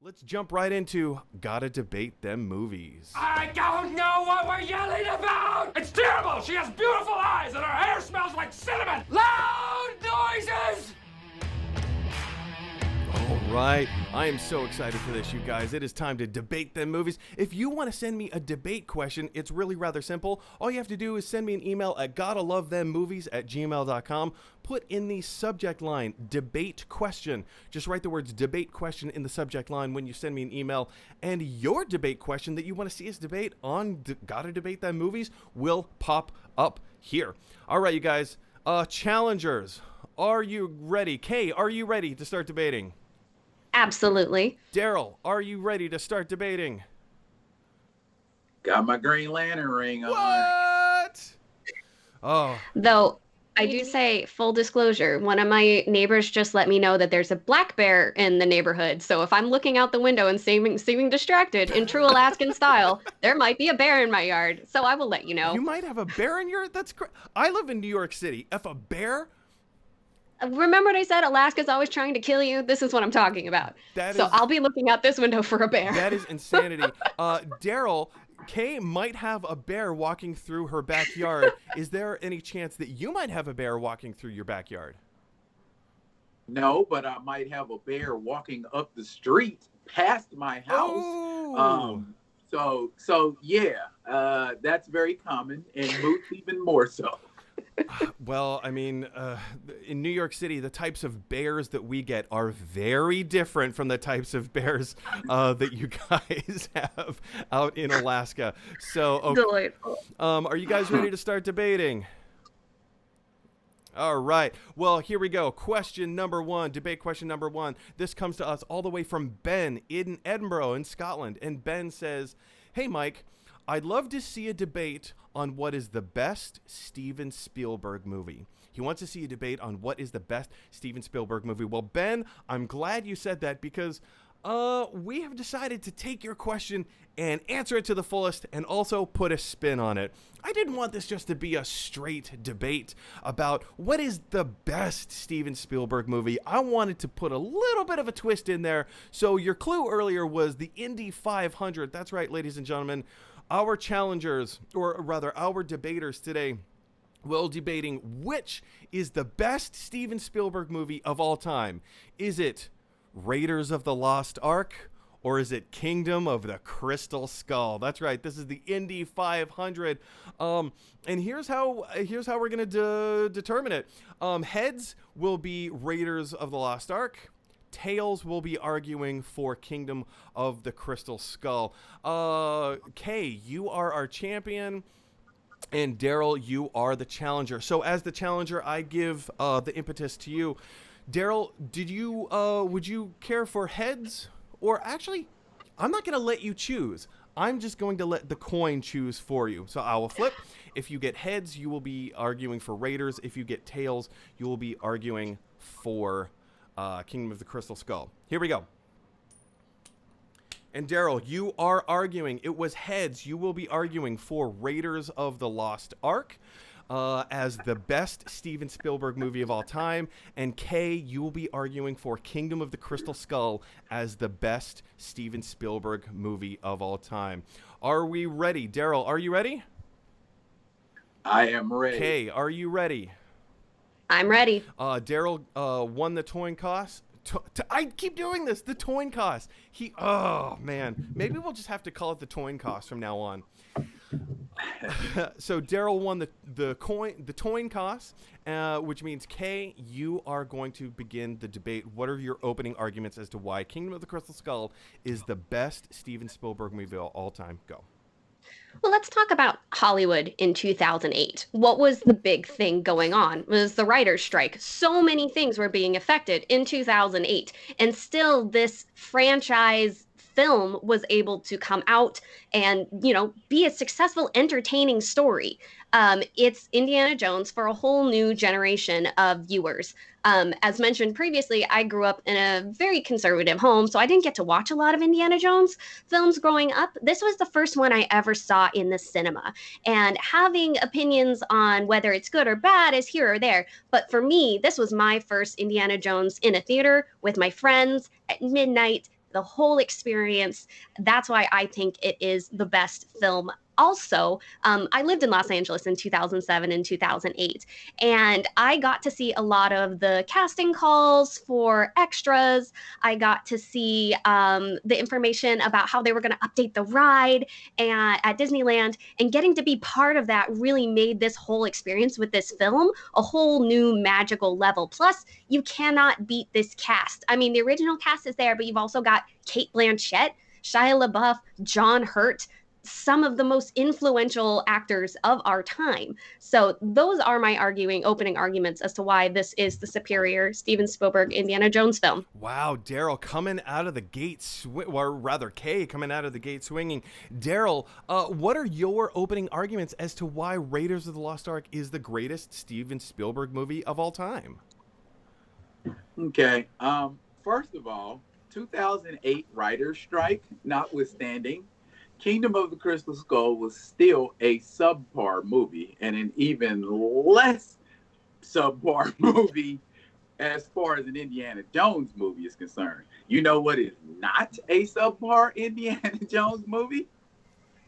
Let's jump right into Gotta Debate Them Movies. I don't know what we're yelling about! It's terrible! She has beautiful eyes and her hair smells like cinnamon! Loud noises! All right, I am so excited for this, you guys. It is time to debate them movies. If you want to send me a debate question, it's really rather simple. All you have to do is send me an email at GottaLoveThemMovies@gmail.com. Put in the subject line, debate question. Just write the words debate question in the subject line when you send me an email. And your debate question that you want to see us debate on Gotta Debate Them Movies will pop up here. All right, you guys. Challengers, are you ready? Kae, are you ready to start debating? Absolutely. Darryl, are you ready to start debating? Got my Green Lantern ring on. What? Oh. Though, I do say, full disclosure, one of my neighbors just let me know that there's a black bear in the neighborhood. So if I'm looking out the window and seeming distracted in true Alaskan style, there might be a bear in my yard. So I will let you know. You might have a bear in your... That's crazy. I live in New York City. If a bear... Remember what I said? Alaska's always trying to kill you? This is what I'm talking about. I'll be looking out this window for a bear. That is insanity. Darryl, Kae might have a bear walking through her backyard. Is there any chance that you might have a bear walking through your backyard? No, but I might have a bear walking up the street past my house. Oh. So yeah, that's very common, and moots even more so. Well, I mean, in New York City, the types of bears that we get are very different from the types of bears that you guys have out in Alaska. So, okay. Delightful. Are you guys ready to start debating? All right. Well, here we go. Question number one, debate question number one. This comes to us all the way from Ben in Edinburgh in Scotland. And Ben says, "Hey, Mike, I'd love to see a debate on what is the best Steven Spielberg movie." He wants to see a debate on what is the best Steven Spielberg movie. Well, Ben, I'm glad you said that because we have decided to take your question and answer it to the fullest and also put a spin on it. I didn't want this just to be a straight debate about what is the best Steven Spielberg movie. I wanted to put a little bit of a twist in there. So your clue earlier was the Indy 500. That's right, ladies and gentlemen. Our challengers, or rather our debaters today, will debating which is the best Steven Spielberg movie of all time. Is it Raiders of the Lost Ark, or is it Kingdom of the Crystal Skull? That's right. This is the Indy 500. And here's how we're going to determine it. Heads will be Raiders of the Lost Ark. Tails will be arguing for Kingdom of the Crystal Skull. Kae, you are our champion, and Darryl, you are the challenger. So as the challenger, I give the impetus to you. Darryl, would you care for heads? Or actually, I'm not going to let you choose. I'm just going to let the coin choose for you. So I will flip. If you get heads, you will be arguing for Raiders. If you get tails, you will be arguing for Kingdom of the Crystal Skull. Here we go. And Darryl, you are arguing. It was heads. You will be arguing for Raiders of the Lost Ark as the best Steven Spielberg movie of all time. And Kae, you will be arguing for Kingdom of the Crystal Skull as the best Steven Spielberg movie of all time. Are we ready? Darryl, are you ready? I am ready. Kae, are you ready? I'm ready. Darryl won the coin toss. I keep doing this. The coin toss. Oh man. Maybe we'll just have to call it the coin toss from now on. So Darryl won the coin toss, which means Kae, you are going to begin the debate. What are your opening arguments as to why Kingdom of the Crystal Skull is the best Steven Spielberg movie of all time? Go. Well, let's talk about Hollywood in 2008. What was the big thing going on? It was the writer's strike. So many things were being affected in 2008. And still, this franchise film was able to come out and, be a successful, entertaining story. It's Indiana Jones for a whole new generation of viewers. As mentioned previously, I grew up in a very conservative home, so I didn't get to watch a lot of Indiana Jones films growing up. This was the first one I ever saw in the cinema. And having opinions on whether it's good or bad is here or there. But for me, this was my first Indiana Jones in a theater with my friends at midnight, the whole experience. That's why I think it is the best film. Also, I lived in Los Angeles in 2007 and 2008, and I got to see a lot of the casting calls for extras. I got to see the information about how they were going to update the ride at Disneyland, and getting to be part of that really made this whole experience with this film a whole new magical level. Plus, you cannot beat this cast. I mean, the original cast is there, but you've also got Cate Blanchett, Shia LaBeouf, John Hurt, some of the most influential actors of our time. So those are my opening arguments as to why this is the superior Steven Spielberg Indiana Jones film. Wow, Darryl coming out of the gate, or rather Kae coming out of the gate swinging. Darryl, what are your opening arguments as to why Raiders of the Lost Ark is the greatest Steven Spielberg movie of all time? Okay. First of all, 2008 writer's strike notwithstanding, Kingdom of the Crystal Skull was still a subpar movie, and an even less subpar movie as far as an Indiana Jones movie is concerned. You know what is not a subpar Indiana Jones movie?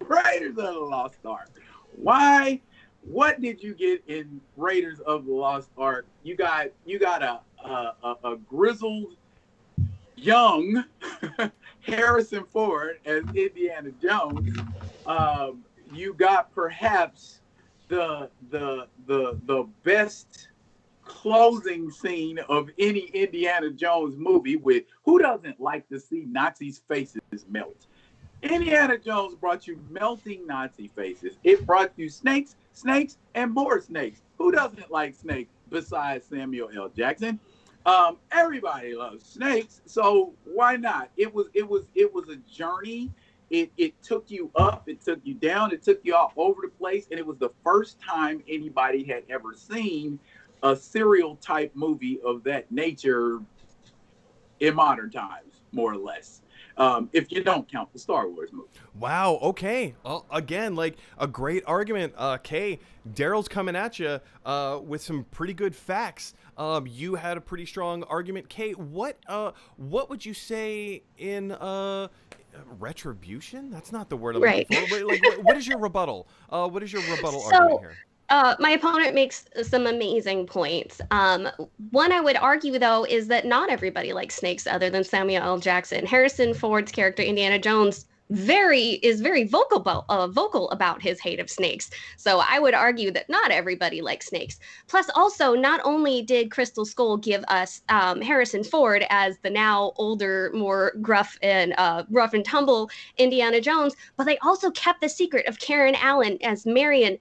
Raiders of the Lost Ark. Why? What did you get in Raiders of the Lost Ark? You got a grizzled young Harrison Ford as Indiana Jones. You got perhaps the best closing scene of any Indiana Jones movie, with who doesn't like to see Nazis' faces melt? Indiana Jones brought you melting Nazi faces. It brought you snakes, and more snakes. Who doesn't like snakes besides Samuel L. Jackson? Everybody loves snakes, so why not? It was a journey. It took you up, it took you down, it took you all over the place, and it was the first time anybody had ever seen a serial type movie of that nature in modern times, more or less. If you don't count the Star Wars movie. Wow. Okay. Well, again, like a great argument. Kae, Darryl's coming at you with some pretty good facts. You had a pretty strong argument. Kae, what would you say in retribution? That's not the word I'm looking for. Like, what is your rebuttal? What is your rebuttal argument here? My opponent makes some amazing points. One I would argue, though, is that not everybody likes snakes other than Samuel L. Jackson. Harrison Ford's character, Indiana Jones, is very vocal about his hate of snakes. So I would argue that not everybody likes snakes. Plus, also, not only did Crystal Skull give us Harrison Ford as the now older, more gruff and rough and tumble Indiana Jones, but they also kept the secret of Karen Allen as Marion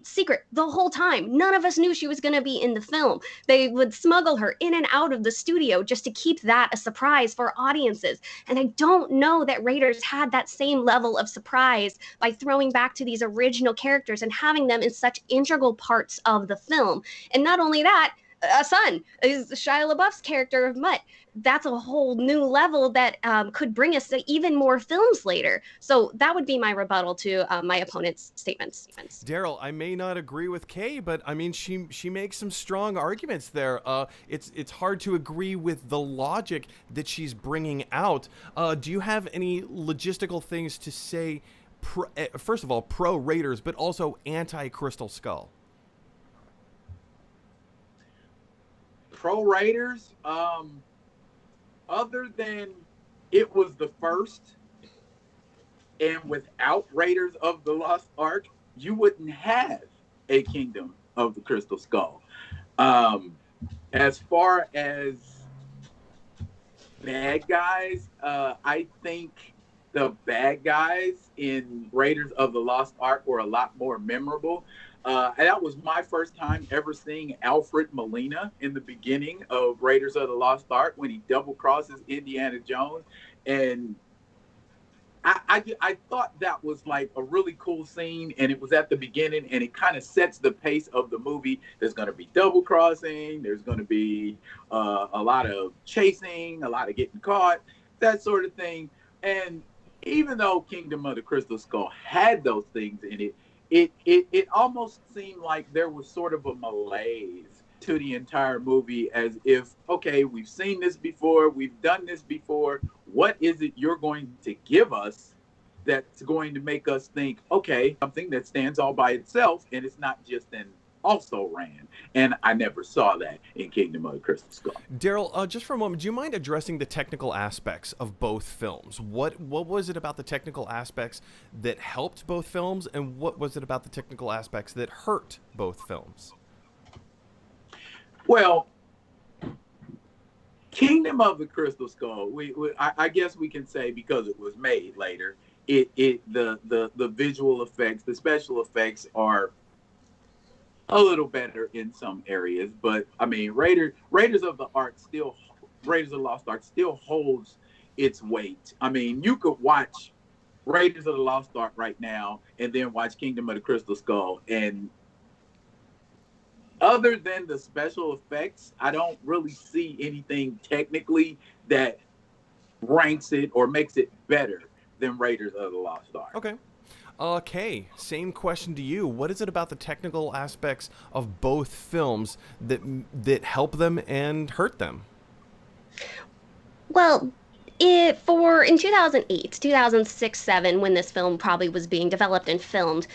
secret the whole time. None of us knew she was going to be in the film. They would smuggle her in and out of the studio just to keep that a surprise for audiences. And I don't know that Raiders had that same level of surprise by throwing back to these original characters and having them in such integral parts of the film. And not only that, a son is Shia LaBeouf's character of Mutt. That's a whole new level that could bring us to even more films later. So that would be my rebuttal to my opponent's statements. Darryl, I may not agree with Kae, but I mean, she makes some strong arguments there. It's hard to agree with the logic that she's bringing out. Do you have any logistical things to say? First of all, pro Raiders, but also anti Crystal Skull. Pro Raiders, other than it was the first, and without Raiders of the Lost Ark, you wouldn't have a Kingdom of the Crystal Skull. As far as bad guys, I think the bad guys in Raiders of the Lost Ark were a lot more memorable. And that was my first time ever seeing Alfred Molina in the beginning of Raiders of the Lost Ark when he double crosses Indiana Jones. And I thought that was like a really cool scene, and it was at the beginning, and it kind of sets the pace of the movie. There's going to be double crossing. There's going to be a lot of chasing, a lot of getting caught, that sort of thing. And even though Kingdom of the Crystal Skull had those things in it, it almost seemed like there was sort of a malaise to the entire movie as if, okay, we've seen this before, we've done this before. What is it you're going to give us that's going to make us think, okay, something that stands all by itself and it's not just an also ran? And I never saw that in Kingdom of the Crystal Skull. Darryl, just for a moment, do you mind addressing the technical aspects of both films? What was it about the technical aspects that helped both films, and what was it about the technical aspects that hurt both films? Well, Kingdom of the Crystal Skull, I guess we can say, because it was made later, the visual effects, the special effects are a little better in some areas, but I mean, Raiders of the Lost Ark still holds its weight. I mean, you could watch Raiders of the Lost Ark right now and then watch Kingdom of the Crystal Skull, and other than the special effects, I don't really see anything technically that ranks it or makes it better than Raiders of the Lost Ark. Okay. Kae, same question to you. What is it about the technical aspects of both films that help them and hurt them? Well, in 2008, 2006, 7, when this film probably was being developed and filmed,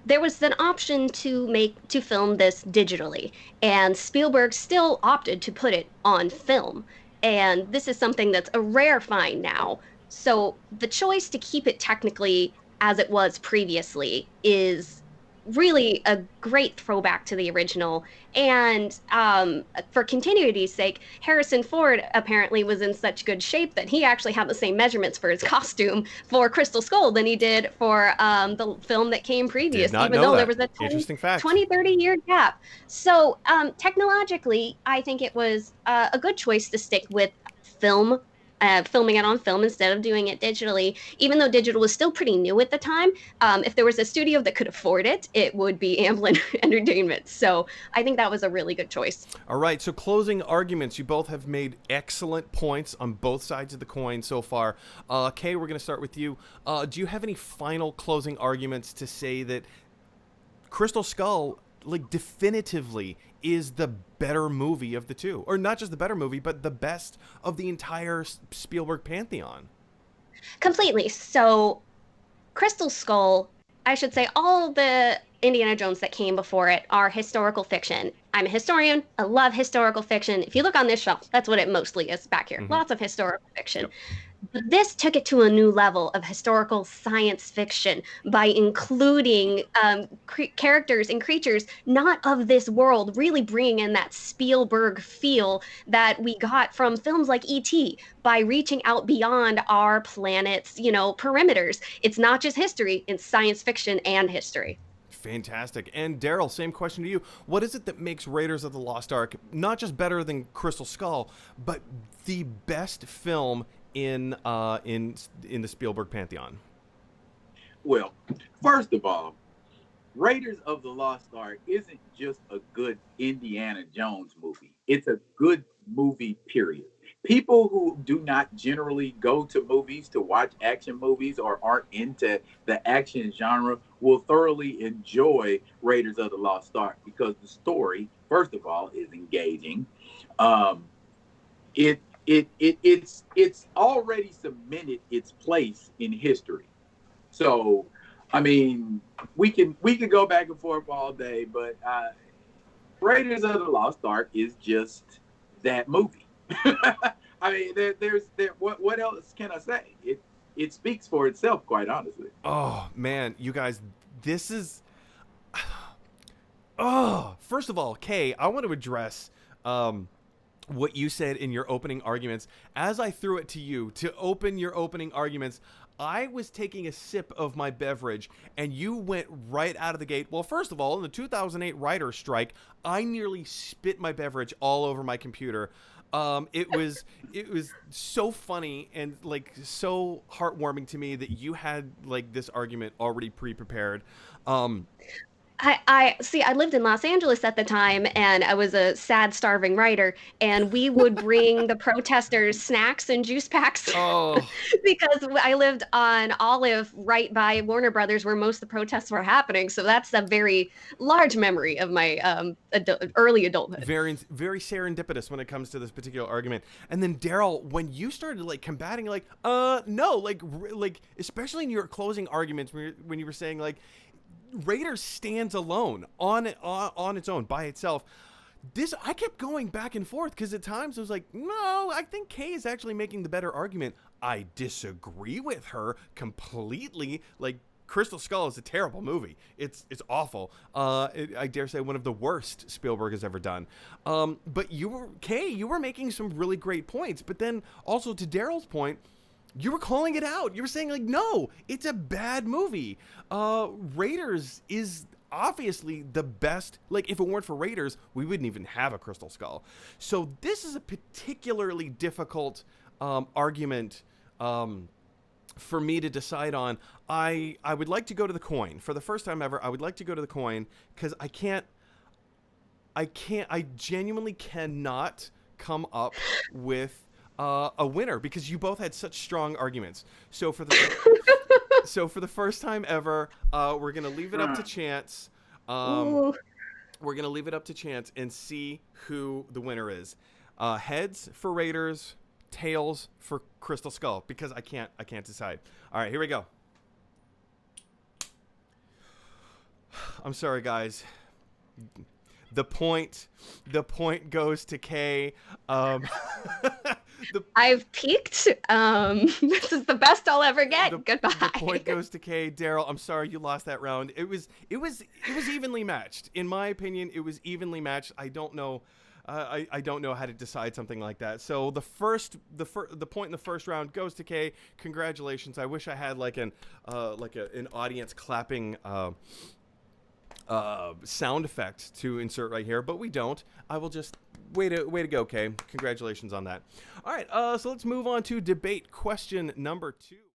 there was an option to film this digitally, and Spielberg still opted to put it on film. And this is something that's a rare find now. So the choice to keep it technically as it was previously is really a great throwback to the original. And for continuity's sake, Harrison Ford apparently was in such good shape that he actually had the same measurements for his costume for Crystal Skull than he did for the film that came previous, even though there was a 20-30 year gap. So technologically, I think it was a good choice to stick with filming it on film instead of doing it digitally, even though digital was still pretty new at the time. If there was a studio that could afford it, it would be Amblin Entertainment. So I think that was a really good choice. All right, so closing arguments. You both have made excellent points on both sides of the coin so far. Kae, we're going to start with you. Do you have any final closing arguments to say that Crystal Skull, like, definitively is the better movie of the two? Or not just the better movie, but the best of the entire Spielberg pantheon? Completely. So Crystal Skull, I should say all the Indiana Jones that came before it are historical fiction. I'm a historian. I love historical fiction. If you look on this shelf, that's what it mostly is back here. Mm-hmm. Lots of historical fiction. Yep. But this took it to a new level of historical science fiction by including characters and creatures not of this world, really bringing in that Spielberg feel that we got from films like E.T. by reaching out beyond our planet's, perimeters. It's not just history, it's science fiction and history. Fantastic. And Darryl, same question to you. What is it that makes Raiders of the Lost Ark not just better than Crystal Skull, but the best film in the Spielberg pantheon? Well, first of all, Raiders of the Lost Ark isn't just a good Indiana Jones movie. It's a good movie, period. People who do not generally go to movies to watch action movies or aren't into the action genre will thoroughly enjoy Raiders of the Lost Ark because the story, first of all, is engaging. It's already cemented its place in history. So, I mean, we can go back and forth all day, but Raiders of the Lost Ark is just that movie. I mean, what else can I say? It speaks for itself, quite honestly. Oh man, you guys, this is. First of all, Kae, I want to address what you said in your opening arguments. As I threw it to you to open your opening arguments, I was taking a sip of my beverage, and you went right out of the gate. Well, first of all, in the 2008 writer's strike, I nearly spit my beverage all over my computer. It was so funny and like so heartwarming to me that you had like this argument already pre-prepared. I see. I lived in Los Angeles at the time, and I was a sad, starving writer. And we would bring the protesters snacks and juice packs Oh, because I lived on Olive, right by Warner Brothers, where most of the protests were happening. So that's a very large memory of my early adulthood. very serendipitous when it comes to this particular argument. And then Darryl, when you started like combating, like, no, like especially in your closing arguments when you were saying like Raiders stands alone on its own by itself. This I kept going back and forth because at times I was like, no, I think Kae is actually making the better argument. I disagree with her completely. Like Crystal Skull is a terrible movie. It's awful. I dare say one of the worst Spielberg has ever done. But Kae, you were making some really great points. But then also to Darryl's point, you were calling it out. You were saying like, no, it's a bad movie. Raiders is obviously the best. Like if it weren't for Raiders, we wouldn't even have a Crystal Skull. So this is a particularly difficult argument for me to decide on. I would like to go to the coin for the first time ever. I would like to go to the coin because I genuinely cannot come up with a winner because you both had such strong arguments. So for the first time ever, we're gonna leave it up to chance. We're gonna leave it up to chance and see who the winner is. Heads for Raiders, tails for Crystal Skull because I can't decide. All right, here we go. I'm sorry, guys. The point goes to Kae. I've peaked. This is the best I'll ever get. Goodbye. The point goes to Kae. Darryl, I'm sorry you lost that round. It was evenly matched. In my opinion, it was evenly matched. I don't know. I don't know how to decide something like that. So the point in the first round goes to Kae. Congratulations. I wish I had like an audience clapping sound effect to insert right here, but we don't. I will just way to go, Kae. Congratulations on that. All right, so let's move on to debate question number 2.